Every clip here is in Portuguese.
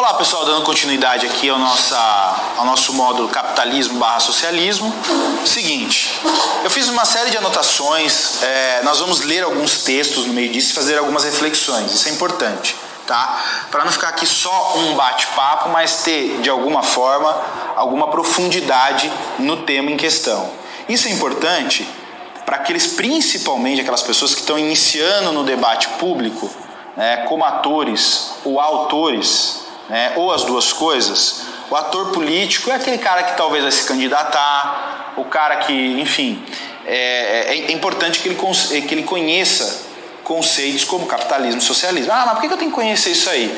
Olá pessoal, dando continuidade aqui ao nosso módulo capitalismo/socialismo. Seguinte, eu fiz uma série de anotações, nós vamos ler alguns textos no meio disso e fazer algumas reflexões, isso é importante, tá? Para não ficar aqui só um bate-papo, mas ter de alguma forma alguma profundidade no tema em questão. Isso é importante para principalmente aquelas pessoas que estão iniciando no debate público, como atores ou autores, ou as duas coisas. O ator político é aquele cara que talvez vai se candidatar, o cara que, enfim, é importante que ele conheça conceitos como capitalismo e socialismo. Mas por que eu tenho que conhecer isso aí?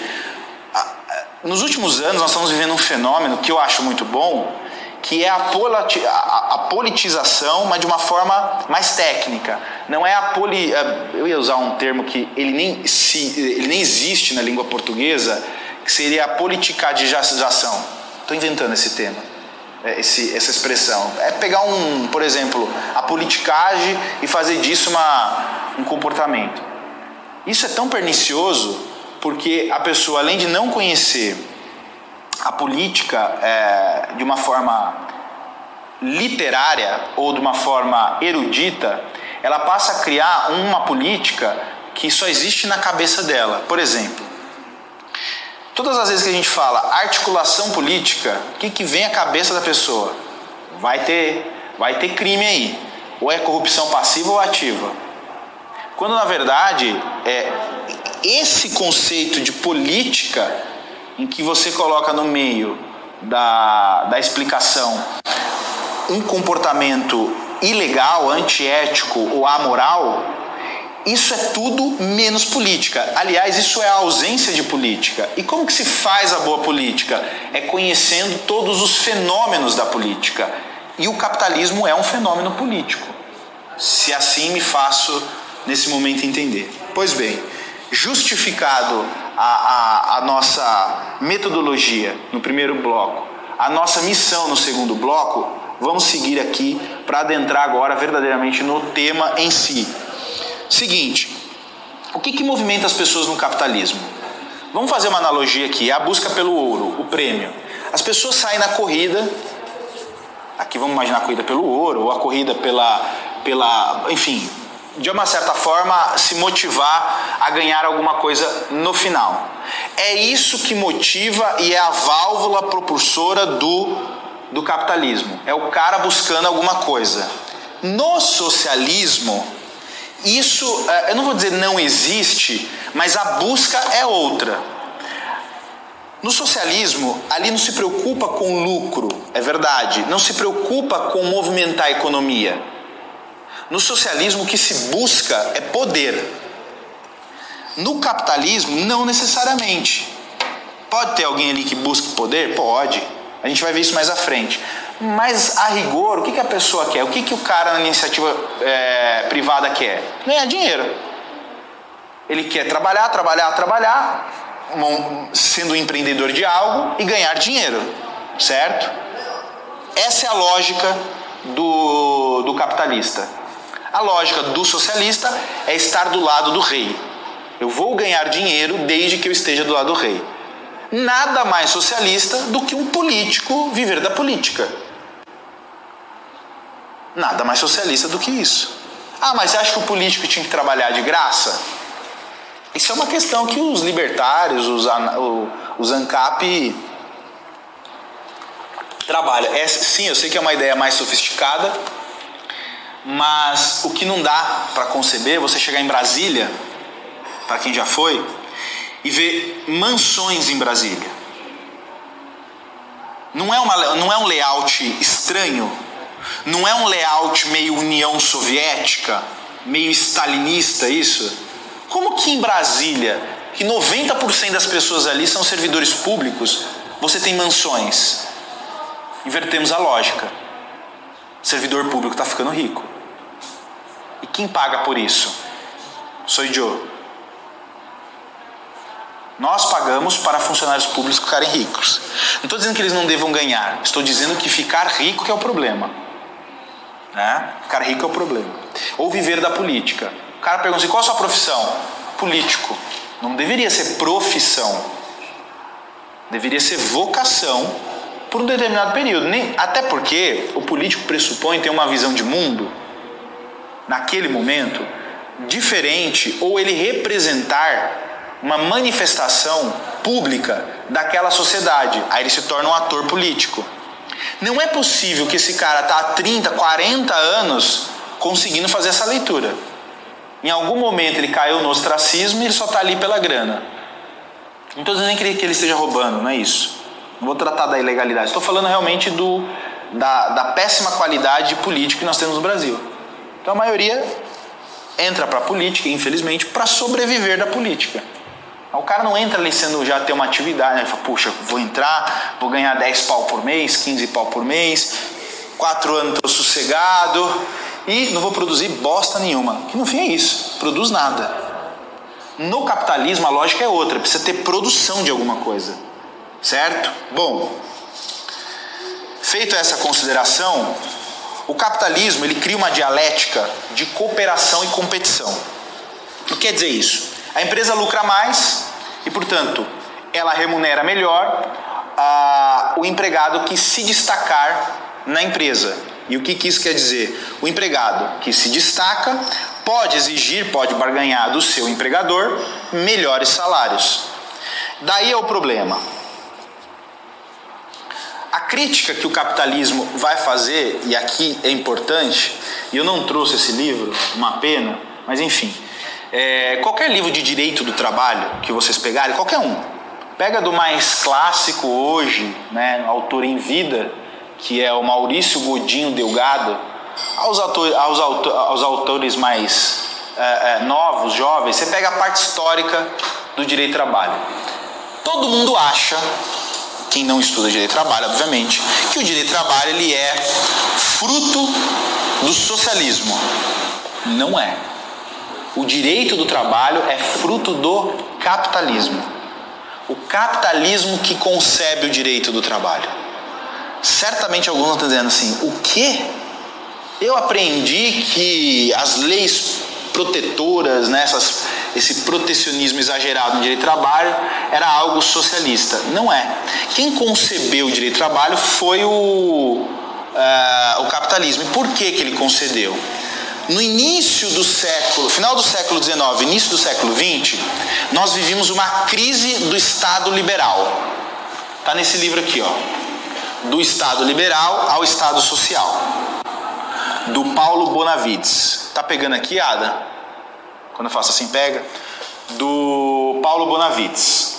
Nos últimos anos nós estamos vivendo um fenômeno que eu acho muito bom, que é a politização, mas de uma forma mais técnica. Não é eu ia usar um termo que ele nem existe na língua portuguesa, que seria a politicadização. Estou inventando esse tema, essa expressão. É pegar por exemplo, a politicagem e fazer disso um comportamento. Isso é tão pernicioso porque a pessoa, além de não conhecer a política de uma forma literária ou de uma forma erudita, ela passa a criar uma política que só existe na cabeça dela. Por exemplo, todas as vezes que a gente fala articulação política, o que vem à cabeça da pessoa? Vai ter crime aí. Ou é corrupção passiva ou ativa. Quando na verdade esse conceito de política, em que você coloca no meio da explicação um comportamento ilegal, antiético ou amoral, isso é tudo menos política. Aliás, isso é a ausência de política. E como que se faz a boa política? É conhecendo todos os fenômenos da política. E o capitalismo é um fenômeno político. Se assim me faço, nesse momento, entender. Pois bem, justificado a nossa metodologia no primeiro bloco, a nossa missão no segundo bloco, vamos seguir aqui para adentrar agora verdadeiramente no tema em si. Seguinte, o que movimenta as pessoas no capitalismo? Vamos fazer uma analogia aqui, é a busca pelo ouro, o prêmio. As pessoas saem na corrida, aqui vamos imaginar a corrida pelo ouro, ou a corrida enfim, de uma certa forma se motivar a ganhar alguma coisa no final. É isso que motiva e é a válvula propulsora do capitalismo. É o cara buscando alguma coisa. No socialismo, isso, eu não vou dizer não existe, mas a busca é outra. No socialismo, ali não se preocupa com lucro, é verdade, não se preocupa com movimentar a economia. No socialismo, o que se busca é poder. No capitalismo, não necessariamente. Pode ter alguém ali que busque poder? Pode. A gente vai ver isso mais à frente. Mas, a rigor, o que a pessoa quer? O que o cara na iniciativa privada quer? Ganhar dinheiro. Ele quer trabalhar, sendo um empreendedor de algo e ganhar dinheiro. Certo? Essa é a lógica do capitalista. A lógica do socialista é estar do lado do rei. Eu vou ganhar dinheiro desde que eu esteja do lado do rei. Nada mais socialista do que um político viver da política. Nada mais socialista do que isso. Mas você acha que o político tinha que trabalhar de graça? Isso é uma questão que os libertários, os ANCAP trabalham. Sim, eu sei que é uma ideia mais sofisticada, mas o que não dá para conceber é você chegar em Brasília, para quem já foi, e ver mansões em Brasília. Não é um layout estranho? Não é um layout meio União Soviética, meio stalinista isso? Como que em Brasília, que 90% das pessoas ali são servidores públicos, você tem mansões? Invertemos a lógica. O servidor público está ficando rico. E quem paga por isso? Sou eu. Nós pagamos para funcionários públicos ficarem ricos. Não estou dizendo que eles não devam ganhar. Estou dizendo que ficar rico que é o problema. Ficar rico é o problema. Ou viver da política. O cara pergunta assim, qual a sua profissão? Político. Não deveria ser profissão. Deveria ser vocação por um determinado período. Até porque o político pressupõe ter uma visão de mundo, naquele momento, diferente, ou ele representar uma manifestação pública daquela sociedade. Aí ele se torna um ator político. Não é possível que esse cara está há 30, 40 anos conseguindo fazer essa leitura. Em algum momento ele caiu no ostracismo e ele só está ali pela grana. Não estou dizendo nem que ele esteja roubando, não é isso. Não vou tratar da ilegalidade. Estou falando realmente da péssima qualidade política que nós temos no Brasil. Então a maioria entra para a política, infelizmente, para sobreviver da política. O cara não entra ali sendo já ter uma atividade, né? Ele fala, puxa, vou entrar, vou ganhar 10 pau por mês, 15 pau por mês, 4 anos estou sossegado e não vou produzir bosta nenhuma. Que no fim é isso, produz nada. No capitalismo a lógica é outra, precisa ter produção de alguma coisa, certo? Bom, feita essa consideração, o capitalismo ele cria uma dialética de cooperação e competição. O que quer dizer isso? A empresa lucra mais e, portanto, ela remunera melhor o empregado que se destacar na empresa. E o que isso quer dizer? O empregado que se destaca pode exigir, pode barganhar do seu empregador melhores salários. Daí é o problema. A crítica que o capitalismo vai fazer, e aqui é importante, e eu não trouxe esse livro, uma pena, mas enfim... qualquer livro de direito do trabalho que vocês pegarem, qualquer um, pega do mais clássico hoje, né, autor em vida, que é o Maurício Godinho Delgado, aos autores mais novos, jovens, você pega a parte histórica do direito do trabalho. Todo mundo acha, quem não estuda direito do trabalho, obviamente, que o direito do trabalho ele é fruto do socialismo. Não é. O direito do trabalho é fruto do capitalismo. O capitalismo que concebe o direito do trabalho. Certamente alguns estão dizendo assim, o quê? Eu aprendi que as leis protetoras, né, esse protecionismo exagerado no direito do trabalho era algo socialista. Não é. Quem concebeu o direito do trabalho foi o capitalismo. E por que ele concedeu? No início do século, final do século XIX, início do século XX, nós vivíamos uma crise do Estado liberal. Está nesse livro aqui, ó. Do Estado liberal ao Estado social. Do Paulo Bonavides. Tá pegando aqui, Ada? Quando eu faço assim, pega. Do Paulo Bonavides.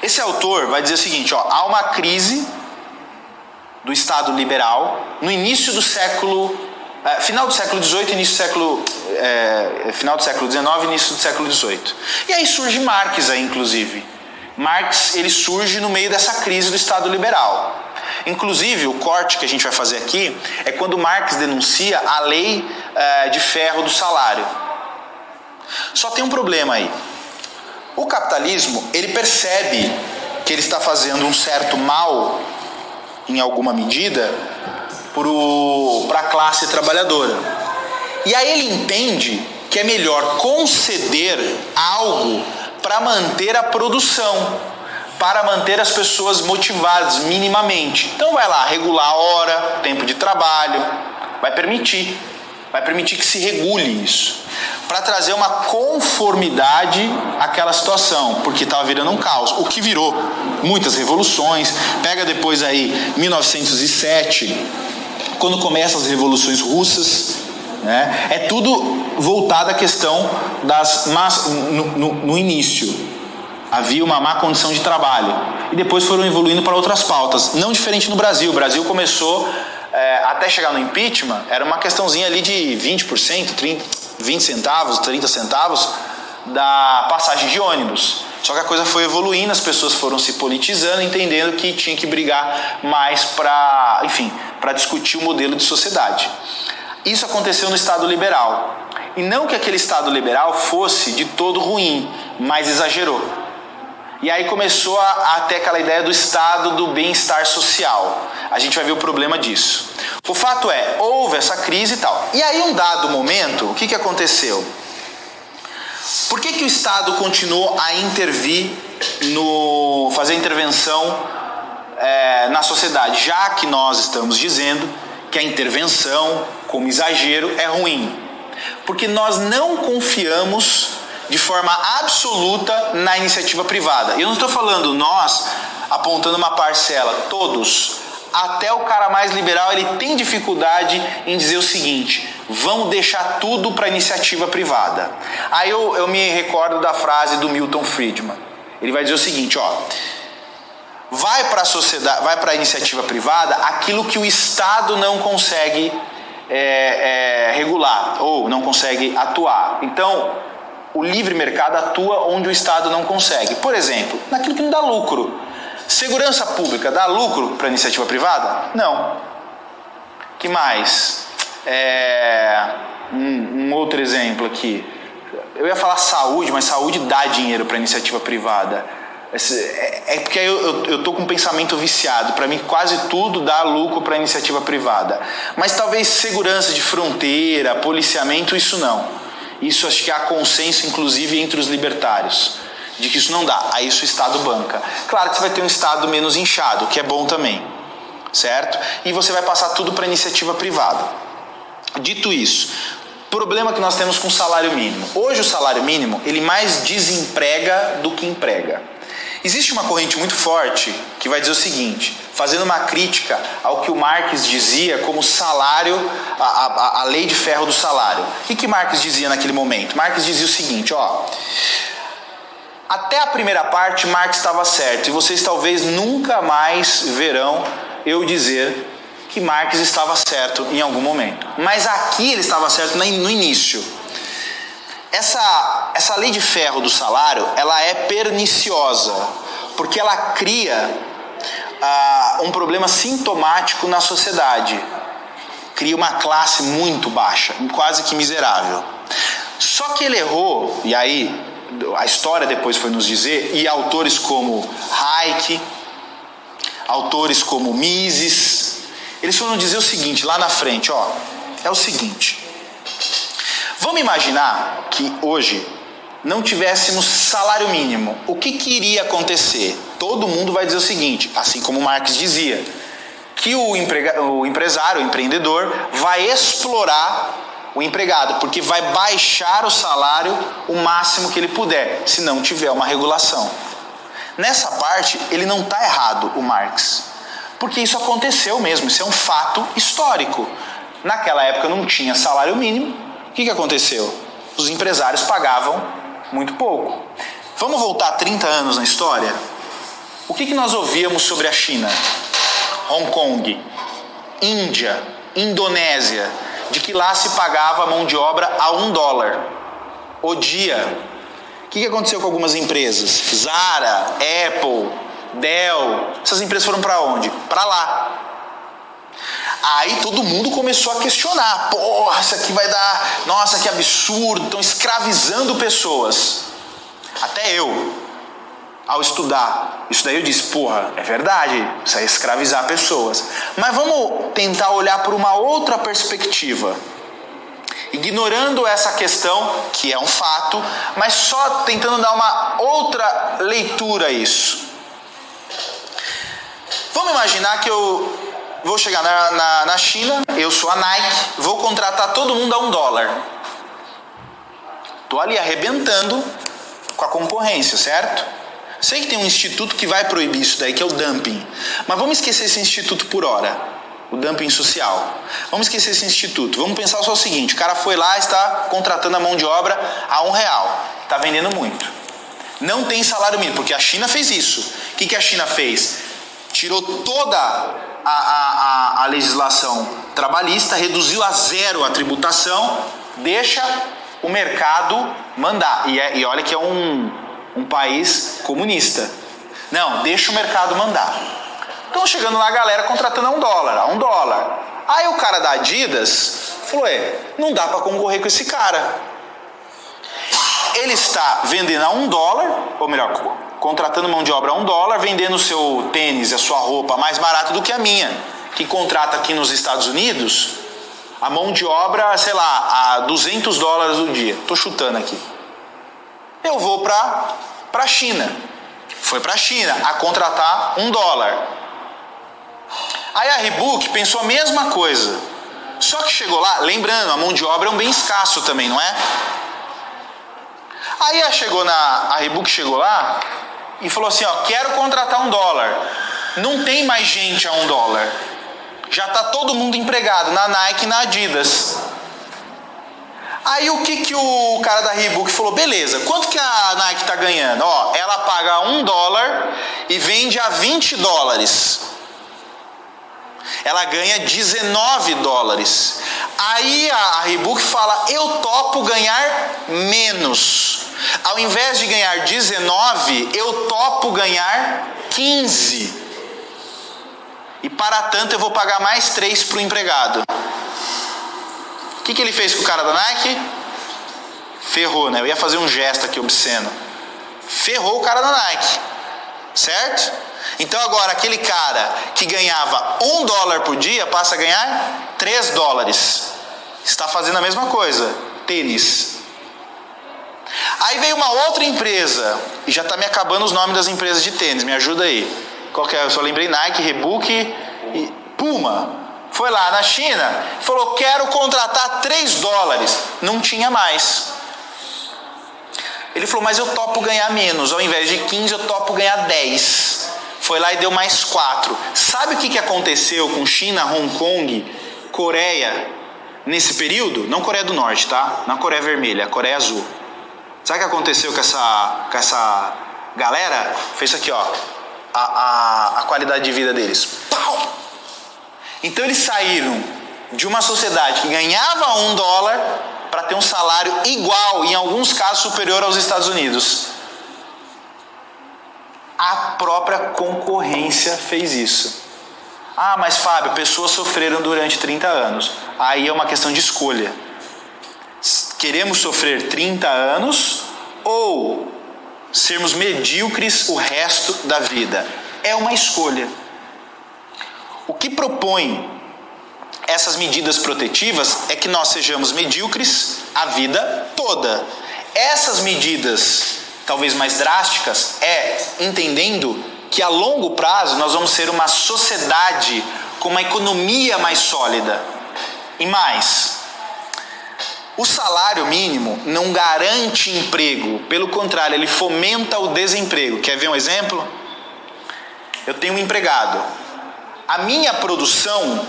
Esse autor vai dizer o seguinte, ó. Há uma crise do Estado liberal no início do século... final do século XVIII, início do século... final do século XIX, início do século XVIII. E aí surge Marx aí, inclusive. Marx, ele surge no meio dessa crise do Estado liberal. Inclusive, o corte que a gente vai fazer aqui é quando Marx denuncia a lei de ferro do salário. Só tem um problema aí. O capitalismo, ele percebe que ele está fazendo um certo mal, em alguma medida, para a classe trabalhadora. E aí ele entende que é melhor conceder algo para manter a produção, para manter as pessoas motivadas minimamente. Então vai lá, regular a hora, tempo de trabalho, vai permitir que se regule isso, para trazer uma conformidade àquela situação, porque estava virando um caos, o que virou muitas revoluções. Pega depois aí 1907, quando começam as revoluções russas, né? É tudo voltado à questão das no início havia uma má condição de trabalho e depois foram evoluindo para outras pautas, não diferente no Brasil. O Brasil começou até chegar no impeachment, era uma questãozinha ali de 20%, 20 centavos, 30 centavos da passagem de ônibus. Só que a coisa foi evoluindo, as pessoas foram se politizando, entendendo que tinha que brigar mais para discutir o modelo de sociedade. Isso aconteceu no Estado liberal. E não que aquele Estado liberal fosse de todo ruim, mas exagerou. E aí começou a ter aquela ideia do Estado do bem-estar social. A gente vai ver o problema disso. O fato é, houve essa crise e tal. E aí, um dado momento, o que aconteceu? Por que o Estado continuou a intervir fazer intervenção na sociedade, já que nós estamos dizendo que a intervenção, como exagero, é ruim. Porque nós não confiamos de forma absoluta na iniciativa privada. Eu não estou falando nós apontando uma parcela, todos. Até o cara mais liberal, ele tem dificuldade em dizer o seguinte: vamos deixar tudo para a iniciativa privada. Aí eu me recordo da frase do Milton Friedman. Ele vai dizer o seguinte, vai para a sociedade, vai para a iniciativa privada aquilo que o Estado não consegue regular ou não consegue atuar. Então, o livre mercado atua onde o Estado não consegue. Por exemplo, naquilo que não dá lucro. Segurança pública dá lucro para a iniciativa privada? Não. Que mais? Um outro exemplo aqui. Eu ia falar saúde, mas saúde dá dinheiro para a iniciativa privada. Porque eu estou com um pensamento viciado. Para mim, quase tudo dá lucro para a iniciativa privada. Mas talvez segurança de fronteira, policiamento, isso não. Isso acho que há consenso, inclusive, entre os libertários, de que isso não dá. Aí isso o Estado banca. Claro que você vai ter um Estado menos inchado, que é bom também, certo? E você vai passar tudo para a iniciativa privada. Dito isso, problema que nós temos com o salário mínimo. Hoje o salário mínimo, ele mais desemprega do que emprega. Existe uma corrente muito forte que vai dizer o seguinte, fazendo uma crítica ao que o Marx dizia como salário, a lei de ferro do salário. O que Marx dizia naquele momento? Marx dizia o seguinte, até a primeira parte Marx estava certo, e vocês talvez nunca mais verão eu dizer que Marx estava certo em algum momento. Mas aqui ele estava certo no início. Essa lei de ferro do salário, ela é perniciosa, porque ela cria um problema sintomático na sociedade. Cria uma classe muito baixa, quase que miserável. Só que ele errou, e aí a história depois foi nos dizer, e autores como Hayek, autores como Mises, eles foram dizer o seguinte, lá na frente, é o seguinte, vamos imaginar que hoje não tivéssemos salário mínimo, o que iria acontecer? Todo mundo vai dizer o seguinte, assim como Marx dizia, que o empresário, o empreendedor, vai explorar o empregado, porque vai baixar o salário o máximo que ele puder, se não tiver uma regulação. Nessa parte, ele não está errado, o Marx, porque isso aconteceu mesmo, isso é um fato histórico. Naquela época não tinha salário mínimo, o que aconteceu? Os empresários pagavam muito pouco. Vamos voltar 30 anos na história? O que nós ouvíamos sobre a China, Hong Kong, Índia, Indonésia, de que lá se pagava a mão de obra a $1 o dia. O que aconteceu com algumas empresas? Zara, Apple, Dell, essas empresas foram para onde? Para lá. Aí todo mundo começou a questionar. Porra, isso aqui vai dar... Nossa, que absurdo, estão escravizando pessoas. Até eu, ao estudar isso daí, eu disse, porra, é verdade, isso é escravizar pessoas. Mas vamos tentar olhar por uma outra perspectiva. Ignorando essa questão, que é um fato, mas só tentando dar uma outra leitura a isso. Vamos imaginar que eu vou chegar na China, eu sou a Nike, vou contratar todo mundo a $1. Estou ali arrebentando com a concorrência, certo? Sei que tem um instituto que vai proibir isso daí, que é o dumping. Mas vamos esquecer esse instituto por hora. O dumping social. Vamos esquecer esse instituto. Vamos pensar só o seguinte. O cara foi lá e está contratando a mão de obra a R$1. Está vendendo muito. Não tem salário mínimo, porque a China fez isso. O que a China fez? Tirou toda a legislação trabalhista, reduziu a zero a tributação, deixa o mercado mandar. E olha que é um país comunista. Não, deixa o mercado mandar. Então chegando lá a galera contratando a $1. Aí o cara da Adidas falou, não dá para concorrer com esse cara. Ele está vendendo a $1, ou melhor, contratando mão de obra a $1, vendendo o seu tênis, a sua roupa mais barato do que a minha, que contrata aqui nos Estados Unidos a mão de obra, sei lá, a $200 o dia. Estou chutando aqui. Eu vou para a China. Foi para a China a contratar $1. Aí a Reebok pensou a mesma coisa. Só que chegou lá, lembrando, a mão de obra é um bem escasso também, não é? Aí a Reebok chegou lá e falou assim, ó, quero contratar $1. Não tem mais gente a $1. Já está todo mundo empregado na Nike e na Adidas. Aí o que o cara da Reebok falou? Beleza, quanto que a Nike está ganhando? Ó, ela paga $1 e vende a $20. Ela ganha $19. Aí a Reebok fala, eu topo ganhar menos. Ao invés de ganhar 19, eu topo ganhar 15. E para tanto eu vou pagar mais 3 para o empregado. O que ele fez com o cara da Nike? Ferrou, né? Eu ia fazer um gesto aqui obsceno. Ferrou o cara da Nike. Certo? Então agora aquele cara que ganhava $1 por dia passa a ganhar $3. Está fazendo a mesma coisa. Tênis. Aí veio uma outra empresa. E já está me acabando os nomes das empresas de tênis. Me ajuda aí. Qual que é? Eu só lembrei Nike, Reebok e Puma. Foi lá na China, falou, quero contratar $3. Não tinha mais. Ele falou, mas eu topo ganhar menos. Ao invés de 15, eu topo ganhar 10. Foi lá e deu mais 4. Sabe o que aconteceu com China, Hong Kong, Coreia, nesse período? Não Coreia do Norte, tá? Não a Coreia Vermelha, a Coreia Azul. Sabe o que aconteceu com essa galera? Fez isso aqui, ó. A qualidade de vida deles. Pau! Então eles saíram de uma sociedade que ganhava $1 para ter um salário igual, em alguns casos superior aos Estados Unidos. A própria concorrência fez isso. Ah, mas Fábio, pessoas sofreram durante 30 anos. Aí é uma questão de escolha. Queremos sofrer 30 anos ou sermos medíocres o resto da vida? É uma escolha. O que propõe essas medidas protetivas é que nós sejamos medíocres a vida toda. Essas medidas, talvez mais drásticas, entendendo que a longo prazo nós vamos ser uma sociedade com uma economia mais sólida. E mais, o salário mínimo não garante emprego, pelo contrário, ele fomenta o desemprego. Quer ver um exemplo? Eu tenho um empregado. A minha produção,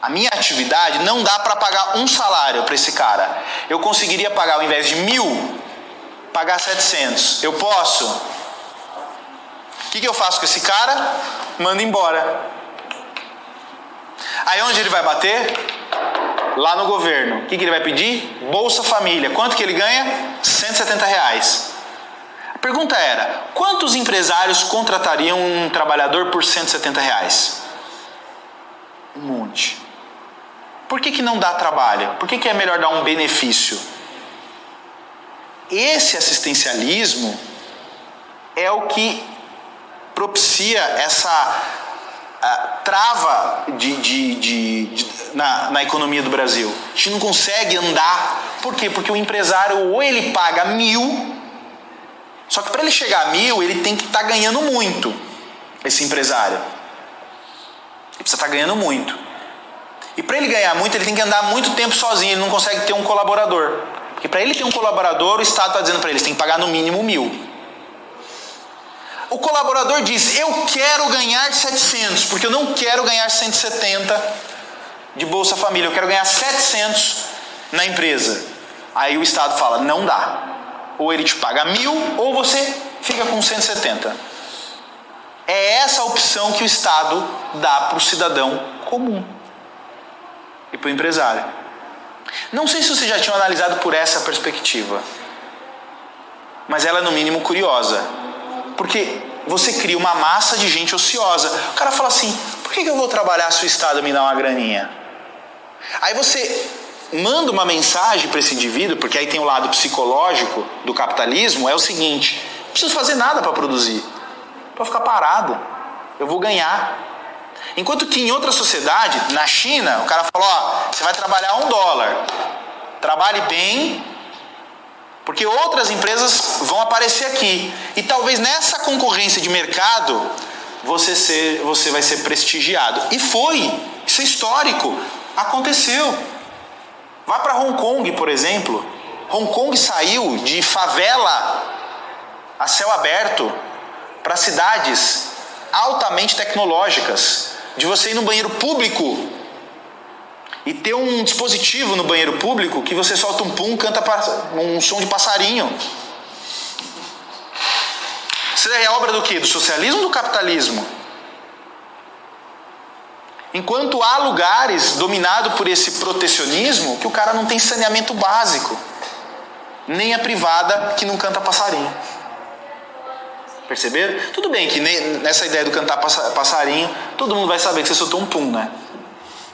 a minha atividade não dá para pagar um salário para esse cara. Eu conseguiria pagar, ao invés de 1.000, pagar 700. Eu posso? O que eu faço com esse cara? Mando embora. Aí onde ele vai bater? Lá no governo. O que ele vai pedir? Bolsa Família. Quanto que ele ganha? R$170. A pergunta era, quantos empresários contratariam um trabalhador por R$170? Um monte. Por que não dá trabalho? Por que é melhor dar um benefício? Esse assistencialismo é o que propicia essa trava na economia do Brasil. A gente não consegue andar. Por quê? Porque o empresário ou ele paga 1.000, só que para ele chegar a 1.000, ele tem que estar ganhando muito, esse empresário. Ele precisa estar ganhando muito. E para ele ganhar muito, ele tem que andar muito tempo sozinho, ele não consegue ter um colaborador. Porque para ele ter um colaborador, o Estado está dizendo para ele, você tem que pagar no mínimo 1.000. O colaborador diz, eu quero ganhar 700, porque eu não quero ganhar 170 de Bolsa Família, eu quero ganhar 700 na empresa. Aí o Estado fala, não dá. Ou ele te paga 1.000, ou você fica com 170. É essa a opção que o Estado dá para o cidadão comum e para o empresário. Não sei se você já tinha analisado por essa perspectiva, mas ela é no mínimo curiosa. Porque você cria uma massa de gente ociosa. O cara fala assim, por que eu vou trabalhar se o Estado me dá uma graninha? Aí você manda uma mensagem para esse indivíduo, porque aí tem o lado psicológico do capitalismo, é o seguinte, não preciso fazer nada para produzir, para ficar parado, eu vou ganhar. Enquanto que em outra sociedade, na China, o cara falou, ó, você vai trabalhar $1, trabalhe bem, Porque outras empresas vão aparecer aqui. E talvez nessa concorrência de mercado, você vai ser prestigiado. E foi. Isso é histórico. Aconteceu. Vai para Hong Kong, por exemplo. Hong Kong saiu de favela a céu aberto para cidades altamente tecnológicas. De você ir no banheiro público e ter um dispositivo no banheiro público que você solta um pum, canta um som de passarinho. Isso é obra do quê? Do socialismo ou do capitalismo? Enquanto há lugares dominados por esse protecionismo que o cara não tem saneamento básico, nem a privada que não canta passarinho. Perceberam? Tudo bem que nessa ideia do cantar passarinho, todo mundo vai saber que você soltou um pum, né?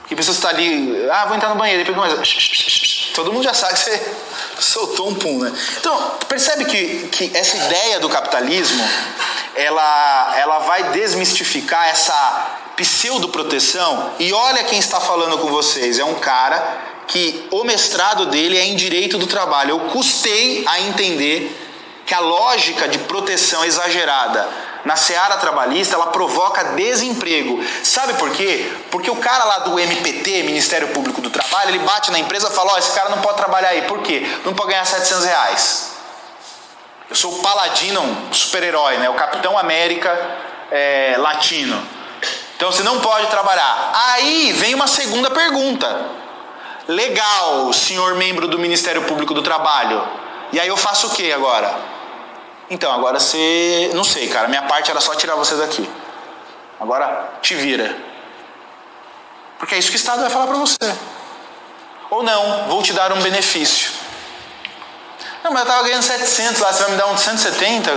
Porque a pessoa está ali, vou entrar no banheiro, e depois começa, todo mundo já sabe que você soltou um pum, né? Então, percebe que essa ideia do capitalismo, ela vai desmistificar essa pseudo-proteção. E olha quem está falando com vocês, é um cara que o mestrado dele é em direito do trabalho. Eu custei a entender que a lógica de proteção exagerada na seara trabalhista, ela provoca desemprego. Sabe por quê? Porque o cara lá do MPT, Ministério Público do Trabalho, ele bate na empresa e fala, esse cara não pode trabalhar aí. Por quê? Não pode ganhar R$700. Eu sou o Paladino, super-herói, né? O Capitão América latino. Então você não pode trabalhar. Aí vem uma segunda pergunta. Legal, senhor membro do Ministério Público do Trabalho. E aí eu faço o quê agora? Então, agora você... Não sei, cara. Minha parte era só tirar você daqui. Agora, te vira. Porque é isso que o Estado vai falar pra você. Ou não, vou te dar um benefício. Não, mas eu tava ganhando 700 lá, você vai me dar um de 170?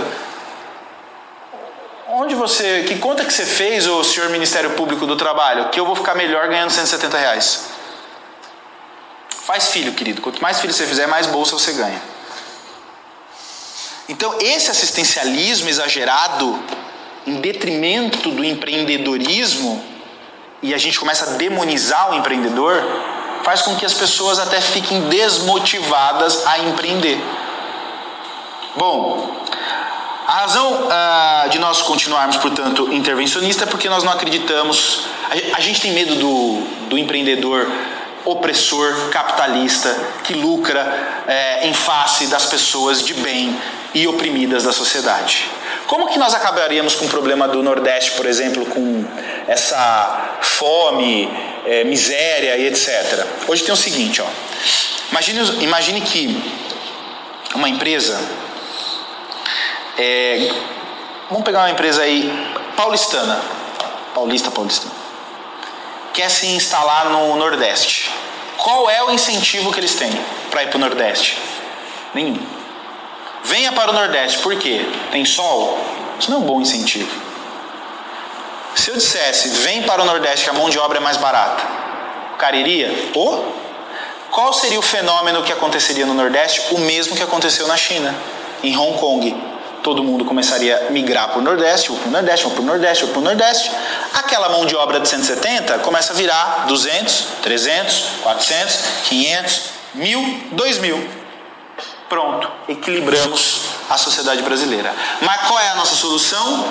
Que conta que você fez, ô senhor Ministério Público do Trabalho, que eu vou ficar melhor ganhando R$170? Faz filho, querido. Quanto mais filho você fizer, mais bolsa você ganha. Então, esse assistencialismo exagerado, em detrimento do empreendedorismo, e a gente começa a demonizar o empreendedor, faz com que as pessoas até fiquem desmotivadas a empreender. Bom, a razão de nós continuarmos, portanto, intervencionista é porque nós não acreditamos... A gente tem medo do empreendedor opressor, capitalista, que lucra em face das pessoas de bem e oprimidas da sociedade. Como que nós acabaríamos com o problema do Nordeste, por exemplo, com essa fome, miséria e etc? Hoje tem o seguinte, imagine que uma empresa, vamos pegar uma empresa aí paulistana, quer se instalar no Nordeste. Qual é o incentivo que eles têm para ir para o Nordeste? Nenhum. Venha para o Nordeste, por quê? Tem sol? Isso não é um bom incentivo. Se eu dissesse, vem para o Nordeste que a mão de obra é mais barata, o cara iria? Qual seria o fenômeno que aconteceria no Nordeste? O mesmo que aconteceu na China, em Hong Kong. Todo mundo começaria a migrar para o Nordeste, ou para o Nordeste, ou para o Nordeste, ou para o Nordeste. Aquela mão de obra de 170 começa a virar 200, 300, 400, 500, 1.000, 2.000. Pronto, equilibramos a sociedade brasileira. Mas qual é a nossa solução?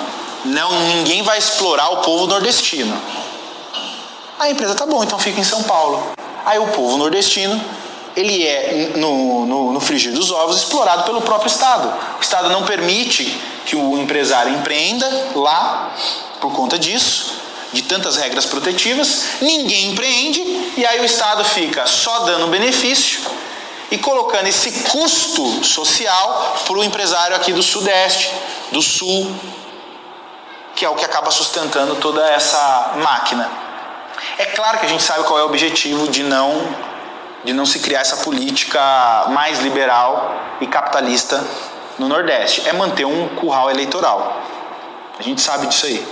Ninguém vai explorar o povo nordestino. A empresa tá bom, então fica em São Paulo. Aí o povo nordestino, ele é, no frigir dos ovos, explorado pelo próprio Estado. O Estado não permite que o empresário empreenda lá por conta disso, de tantas regras protetivas. Ninguém empreende e aí o Estado fica só dando benefício e colocando esse custo social para o empresário aqui do Sudeste, do Sul, que é o que acaba sustentando toda essa máquina. É claro que a gente sabe qual é o objetivo de não se criar essa política mais liberal e capitalista no Nordeste. É manter um curral eleitoral. A gente sabe disso aí.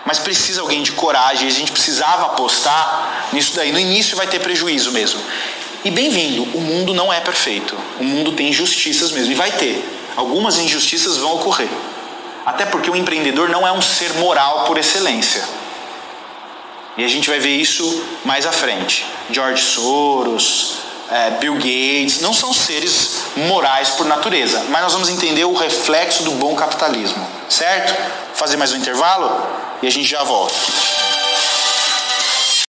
Mas precisa alguém de coragem, a gente precisava apostar nisso daí. No início vai ter prejuízo mesmo. E bem-vindo, o mundo não é perfeito. O mundo tem injustiças mesmo, e vai ter. Algumas injustiças vão ocorrer. Até porque o empreendedor não é um ser moral por excelência. E a gente vai ver isso mais à frente. George Soros, Bill Gates, não são seres morais por natureza, mas nós vamos entender o reflexo do bom capitalismo, certo? Vou fazer mais um intervalo e a gente já volta.